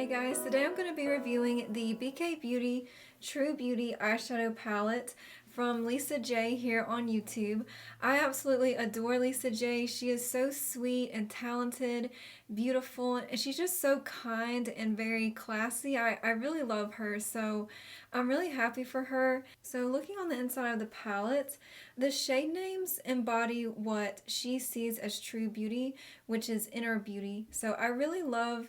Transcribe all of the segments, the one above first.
guys, today I'm going to be reviewing the BK Beauty True Beauty eyeshadow palette from Lisa J here on YouTube. I absolutely adore Lisa J. She is so sweet and talented, beautiful, and she's just so kind and very classy. I really love her, so I'm really happy for her. So looking on the inside of the palette, the shade names embody what she sees as true beauty, which is inner beauty. So I really love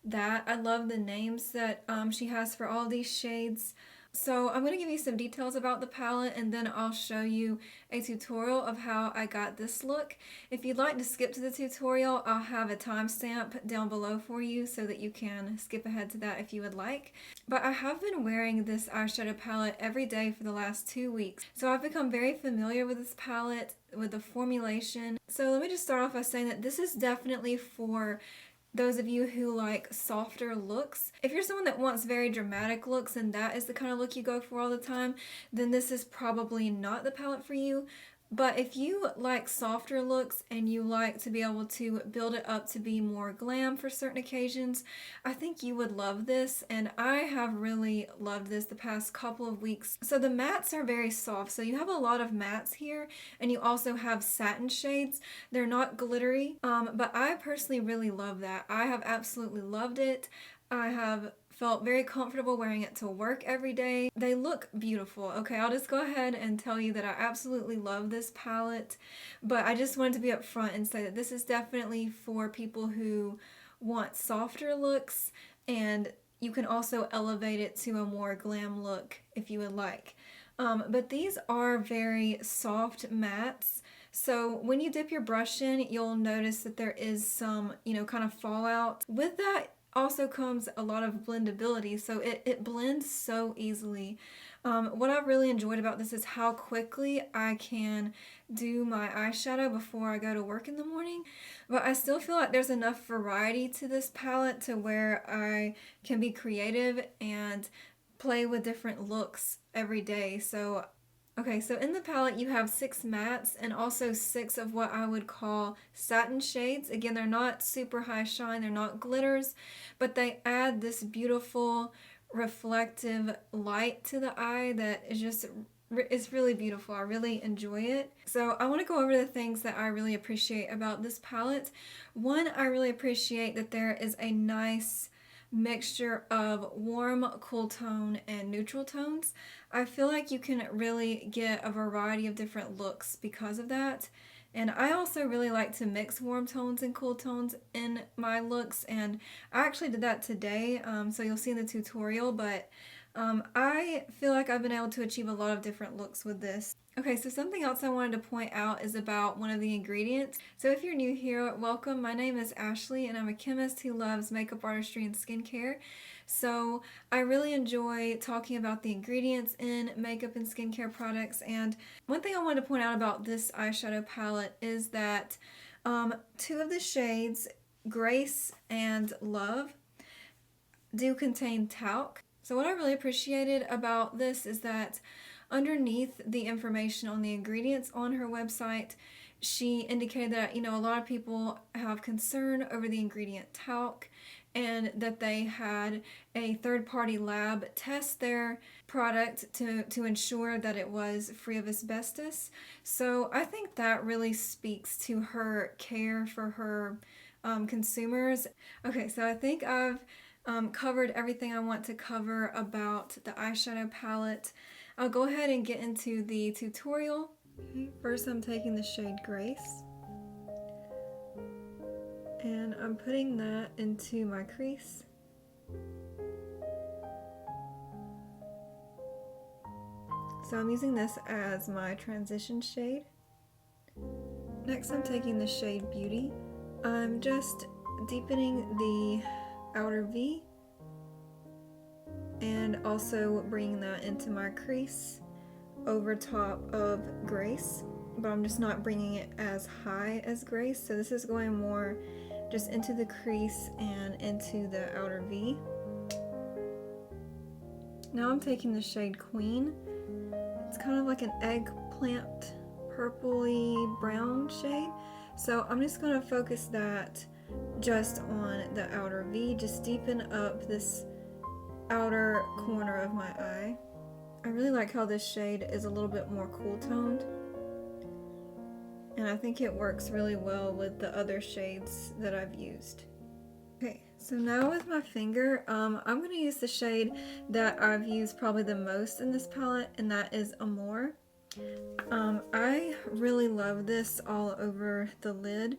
that. I love the names that she has for all these shades. So I'm going to give you some details about the palette and then I'll show you a tutorial of how I got this look. If you'd like to skip to the tutorial, I'll have a timestamp down below for you so that you can skip ahead to that if you would like. But I have been wearing this eyeshadow palette every day for the last 2 weeks. So I've become very familiar with this palette, with the formulation. So let me just start off by saying that this is definitely for those of you who like softer looks. If you're someone that wants very dramatic looks and that is the kind of look you go for all the time, then this is probably not the palette for you. But if you like softer looks and you like to be able to build it up to be more glam for certain occasions, I think you would love this, and I have really loved this the past couple of weeks. So the mattes are very soft, so you have a lot of mattes here, and you also have satin shades. They're not glittery, but I personally really love that. I have absolutely loved it. I have felt very comfortable wearing it to work every day. They look beautiful. Okay, I'll just go ahead and tell you that I absolutely love this palette, but I just wanted to be upfront and say that this is definitely for people who want softer looks, and you can also elevate it to a more glam look if you would like. But these are very soft mattes. So when you dip your brush in, you'll notice that there is some, kind of fallout. With that also comes a lot of blendability, so it blends so easily. What I've really enjoyed about this is how quickly I can do my eyeshadow before I go to work in the morning, but I still feel like there's enough variety to this palette to where I can be creative and play with different looks every day. Okay, so in the palette you have 6 mattes and also 6 of what I would call satin shades. Again, they're not super high shine, they're not glitters, but they add this beautiful reflective light to the eye that is just, it's really beautiful. I really enjoy it. So I want to go over the things that I really appreciate about this palette. One, I really appreciate that there is a nice mixture of warm, cool tone, and neutral tones. I feel like you can really get a variety of different looks because of that. And I also really like to mix warm tones and cool tones in my looks, and I actually did that today, so you'll see in the tutorial, but I feel like I've been able to achieve a lot of different looks with this. Okay, so something else I wanted to point out is about one of the ingredients. So if you're new here, welcome. My name is Ashley and I'm a chemist who loves makeup artistry and skincare. So I really enjoy talking about the ingredients in makeup and skincare products. And one thing I wanted to point out about this eyeshadow palette is that 2 of the shades, Grace and Love, do contain talc. So what I really appreciated about this is that underneath the information on the ingredients on her website, she indicated that, a lot of people have concern over the ingredient talc, and that they had a third-party lab test their product to ensure that it was free of asbestos. So I think that really speaks to her care for her consumers. Okay, so I think I've covered everything I want to cover about the eyeshadow palette. I'll go ahead and get into the tutorial. Okay, first I'm taking the shade Grace, and I'm putting that into my crease. So I'm using this as my transition shade. Next I'm taking the shade Beauty. I'm just deepening the outer V and also bringing that into my crease over top of Grace, but I'm just not bringing it as high as Grace, so this is going more just into the crease and into the outer V. Now I'm taking the shade Queen. It's kind of like an eggplant purpley brown shade, so I'm just going to focus that just on the outer V, just deepen up this outer corner of my eye. I really like how this shade is a little bit more cool toned, and I think it works really well with the other shades that I've used. Okay, so now with my finger, I'm going to use the shade that I've used probably the most in this palette, and that is Amore. I really love this all over the lid.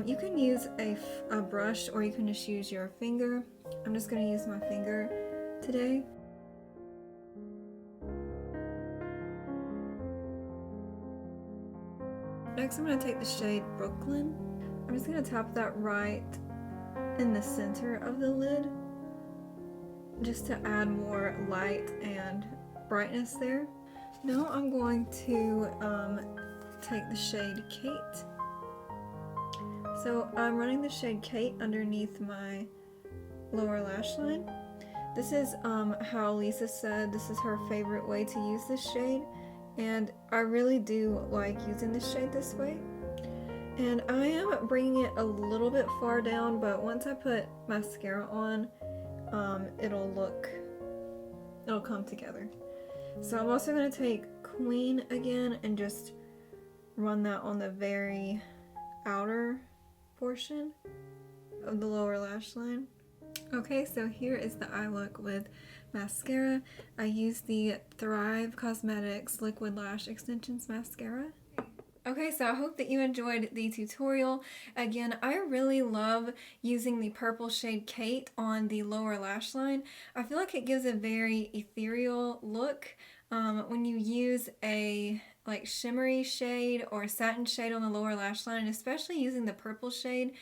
You can use a brush, or you can just use your finger. I'm just going to use my finger today. Next, I'm going to take the shade Brooklyn. I'm just going to tap that right in the center of the lid, just to add more light and brightness there. Now I'm going to take the shade Kate. So I'm running the shade Kate underneath my lower lash line. This is how Lisa said this is her favorite way to use this shade, and I really do like using this shade this way. And I am bringing it a little bit far down, but once I put mascara on, it'll come together. So I'm also going to take Queen again and just run that on the very outer portion of the lower lash line. Okay, so here is the eye look with mascara. I used the Thrive Cosmetics Liquid Lash Extensions Mascara. Okay, so I hope that you enjoyed the tutorial. Again, I really love using the purple shade Kate on the lower lash line. I feel like it gives a very ethereal look. When you use a like shimmery shade or satin shade on the lower lash line, and especially using the purple shade,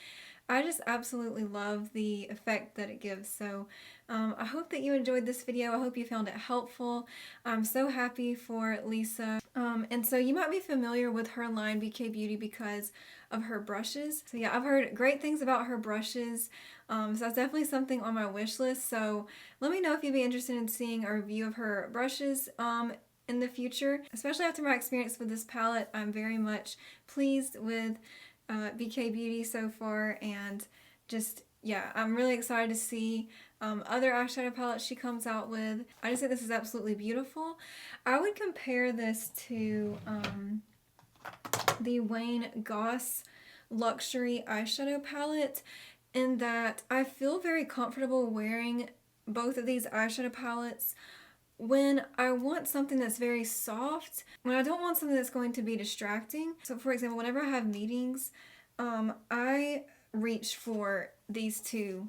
I just absolutely love the effect that it gives. So I hope that you enjoyed this video. I hope you found it helpful. I'm so happy for Lisa. And so you might be familiar with her line BK Beauty because of her brushes. So yeah, I've heard great things about her brushes. So that's definitely something on my wish list. So let me know if you'd be interested in seeing a review of her brushes in the future. Especially after my experience with this palette, I'm very much pleased with BK Beauty so far, and just yeah, I'm really excited to see other eyeshadow palettes she comes out with. I just think this is absolutely beautiful. I would compare this to the Wayne Goss Luxury Eyeshadow Palette in that I feel very comfortable wearing both of these eyeshadow palettes when I want something that's very soft, when I don't want something that's going to be distracting. So for example, whenever I have meetings, I reach for these two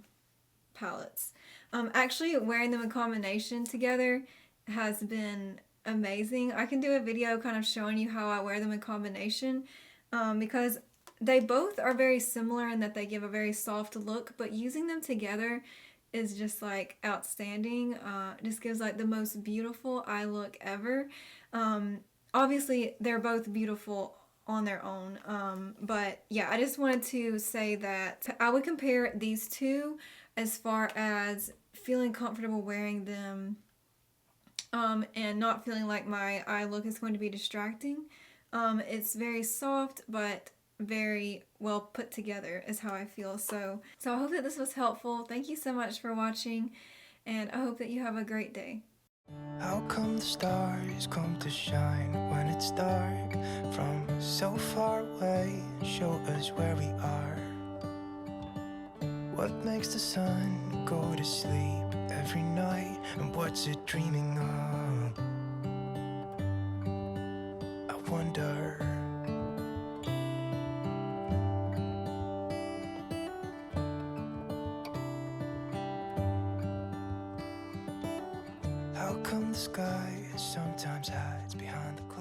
palettes. Actually wearing them in combination together has been amazing. I can do a video kind of showing you how I wear them in combination because they both are very similar in that they give a very soft look, but using them together is just like outstanding. Just gives like the most beautiful eye look ever. Obviously they're both beautiful on their own, but yeah, I just wanted to say that I would compare these two as far as feeling comfortable wearing them and not feeling like my eye look is going to be distracting. It's very soft but very well put together is how I feel. So I hope that this was helpful. Thank you so much for watching, and I hope that you have a great day. How come the stars come to shine when it's dark from so far away and show us where we are? What makes the sun go to sleep every night, and what's it dreaming of? I wonder. How come the sky sometimes hides behind the clouds?